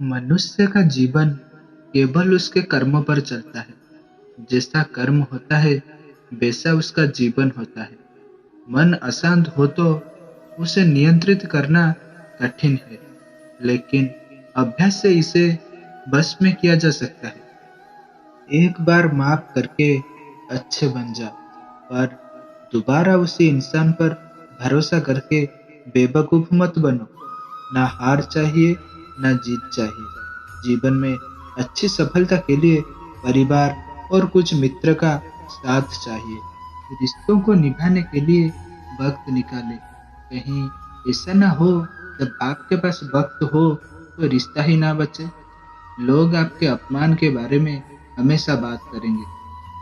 मनुष्य का जीवन केवल उसके कर्मों पर चलता है। जैसा कर्म होता है वैसा उसका जीवन होता है। मन अशांत हो तो उसे नियंत्रित करना कठिन है, लेकिन अभ्यास से इसे बस में किया जा सकता है। एक बार माफ करके अच्छे बन जाओ, पर दोबारा उसी इंसान पर भरोसा करके बेवकूफ मत बनो। ना हार चाहिए, ना जीत चाहिए। जीवन में अच्छी सफलता के लिए परिवार और कुछ मित्र का साथ चाहिए। रिश्तों को निभाने के लिए वक्त निकाले। कहीं ऐसा ना हो जब आपके पास वक्त हो तो रिश्ता ही ना बचे। लोग आपके अपमान के बारे में हमेशा बात करेंगे।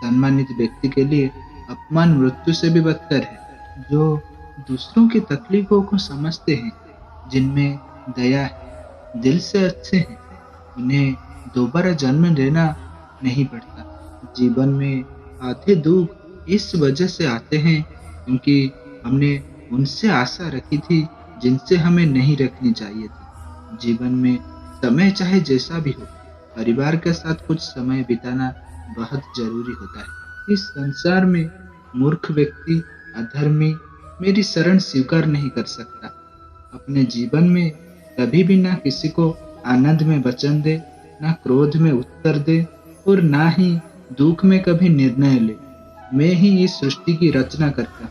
सम्मानित व्यक्ति के लिए अपमान मृत्यु से भी बदतर है। जो दूसरों की तकलीफों को समझते हैं, जिनमें दया है, दिल से अच्छे हैं, उन्हें दोबारा जन्म लेना नहीं पड़ता। जीवन में आधे दुख इस वजह से आते हैं क्योंकि हमने उनसे आशा रखी थी जिनसे हमें नहीं रखनी चाहिए थी। जीवन में समय चाहे जैसा भी हो, परिवार के साथ कुछ समय बिताना बहुत जरूरी होता है। इस संसार में मूर्ख व्यक्ति, अधर्मी मेरी शरण स्वीकार नहीं कर सकता। अपने जीवन में कभी भी ना किसी को आनंद में वचन दे, ना क्रोध में उत्तर दे और ना ही दुख में कभी निर्णय ले। मैं ही इस सृष्टि की रचना करता हूँ,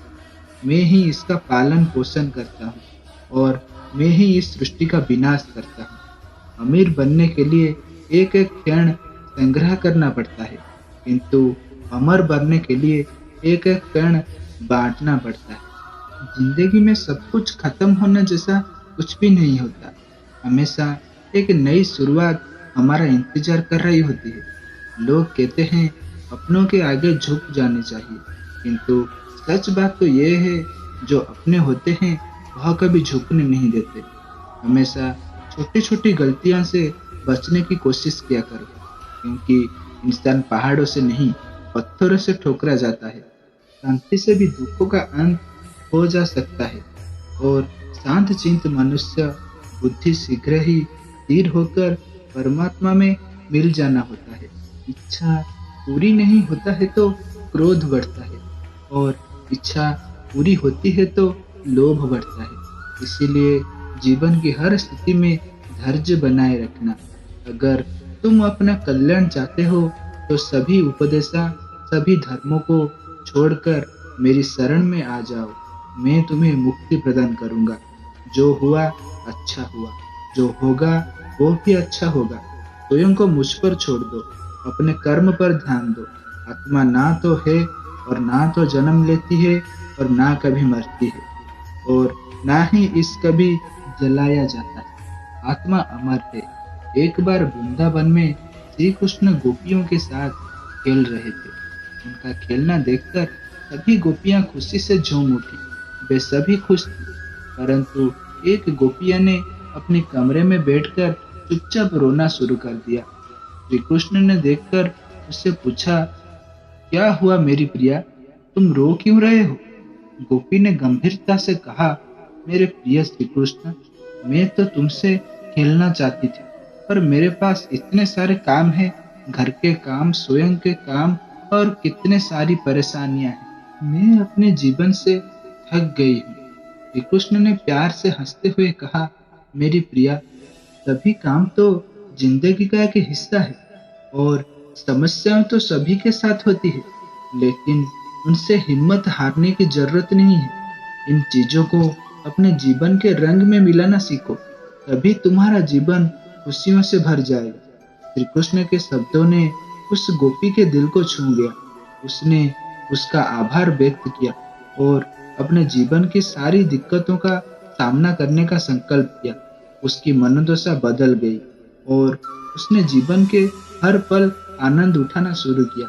मैं ही इसका पालन पोषण करता हूँ और मैं ही इस सृष्टि का विनाश करता हूँ। अमीर बनने के लिए एक एक क्षण संग्रह करना पड़ता है, किंतु अमर बनने के लिए एक एक क्षण बांटना पड़ता है। जिंदगी में सब कुछ खत्म होने जैसा कुछ भी नहीं होता। हमेशा एक नई शुरुआत हमारा इंतजार कर रही होती है। लोग कहते हैं अपनों के आगे झुक जाने चाहिए, किंतु सच बात तो ये है, जो अपने होते हैं वह कभी झुकने नहीं देते। हमेशा छोटी छोटी गलतियों से बचने की कोशिश किया करो, क्योंकि इंसान पहाड़ों से नहीं पत्थरों से ठोकरा जाता है। शांति से भी दुखों का अंत हो जा सकता है और शांत चित्त मनुष्य बुद्धि शीघ्र ही स्थिर होकर परमात्मा में मिल जाना होता है। इच्छा पूरी नहीं होता है तो क्रोध बढ़ता है और इच्छा पूरी होती है तो लोभ बढ़ता है। इसीलिए जीवन की हर स्थिति में धैर्य बनाए रखना। अगर तुम अपना कल्याण चाहते हो तो सभी उपदेशा, सभी धर्मों को छोड़कर मेरी शरण में आ जाओ। मैं तुम्हें मुक्ति प्रदान करूंगा। जो हुआ अच्छा हुआ, जो होगा वो भी अच्छा होगा। स्वयं को मुझ पर छोड़ दो, अपने कर्म पर ध्यान दो। आत्मा ना तो है और ना तो जन्म लेती है और ना कभी मरती है और ना ही इस कभी जलाया जाता है। आत्मा अमर है। एक बार वृंदावन में श्री कृष्ण गोपियों के साथ खेल रहे थे। उनका खेलना देखकर सभी गोपियां खुशी से झूम उठी। वे सभी खुश थी, परंतु एक गोपिया ने अपने कमरे में बैठकर चुपचाप रोना शुरू कर दिया। श्री कृष्ण ने देखकर उससे पूछा, क्या हुआ मेरी प्रिया, तुम रो क्यों रहे हो? गोपी ने गंभीरता से कहा, मेरे प्रिय श्री कृष्ण, मैं तो तुमसे खेलना चाहती थी, पर मेरे पास इतने सारे काम हैं, घर के काम, स्वयं के काम और कितने सारी परेशानियां हैं। मैं अपने जीवन से थक गई हूँ। श्री कृष्ण ने प्यार से हंसते हुए कहा, मेरी प्रिया, सभी काम तो जिंदगी का एक हिस्सा है और समस्याएं तो सभी के साथ होती है, लेकिन उनसे हिम्मत हारने की जरूरत नहीं है। इन चीजों को अपने जीवन के रंग में मिलाना सीखो, तभी तुम्हारा जीवन खुशियों से भर जाएगा। श्री कृष्ण के शब्दों ने उस गोपी के दिल को छू गया। उसने उसका आभार व्यक्त किया और अपने जीवन की सारी दिक्कतों का सामना करने का संकल्प किया। उसकी मनोदशा बदल गई और उसने जीवन के हर पल आनंद उठाना शुरू किया।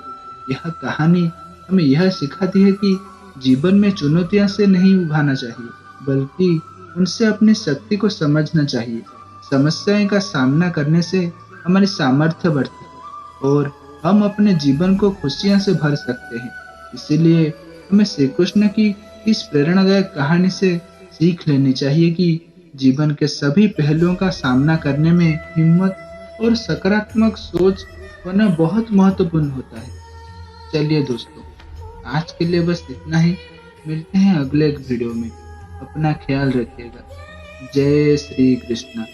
यह कहानी हमें यह सिखाती है कि जीवन में चुनौतियां से नहीं उभारना चाहिए, बल्कि उनसे अपनी शक्ति को समझना चाहिए। समस्याएं का सामना करने से हमारी सामर्थ्य बढ़ती है और हम अपने जीवन को खुशियां से भर सकते हैं। इसीलिए हमें श्री कृष्ण की इस प्रेरणादायक कहानी से सीख लेनी चाहिए कि जीवन के सभी पहलुओं का सामना करने में हिम्मत और सकारात्मक सोच होना बहुत महत्वपूर्ण होता है। चलिए दोस्तों, आज के लिए बस इतना ही। मिलते हैं अगले एक वीडियो में। अपना ख्याल रखिएगा। जय श्री कृष्णा।